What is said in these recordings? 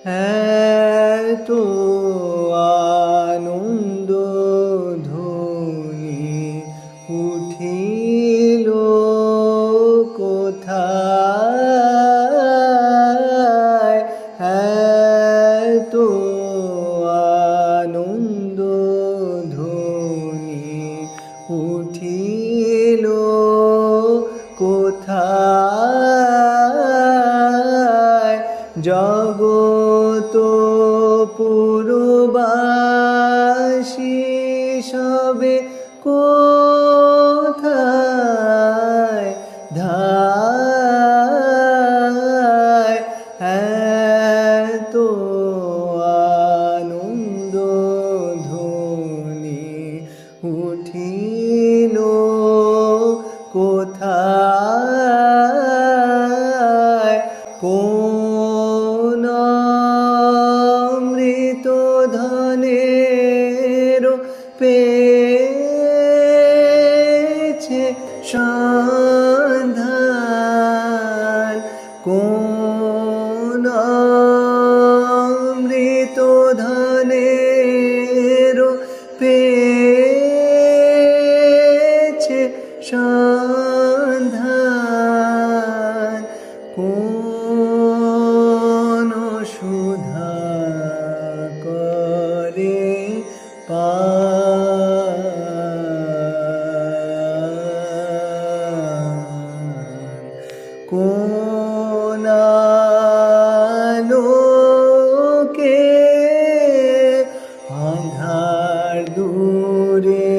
এত আনন্দ ধ্বনি উঠিল কোথায়, এত আনন্দ ধ্বনি উঠিল কোথায়, জগত পুরবাসী সবে কোথায়, ধায় এত আনন্দ ধ্বনি উঠিল কোথায়, কোন অমৃত ধনের পেয়েছে সন্ধান, কোন অমৃত ধনের পেয়েছে সন্ধান, কোন সুধা করে পান, কোন আলোকে আঁধার দূরে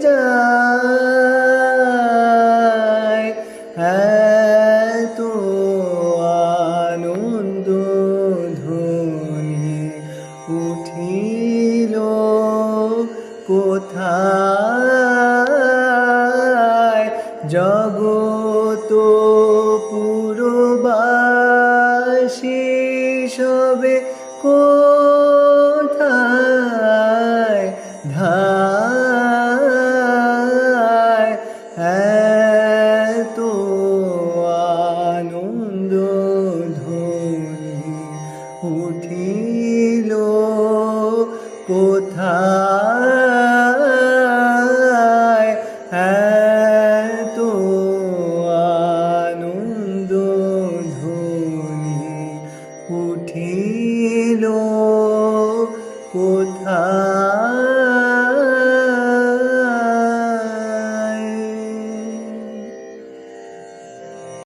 যায়, এত আনন্দ ধ্বনি উঠিল কোথায়, জগত পুরবাসী সবে কোথায়, ধায়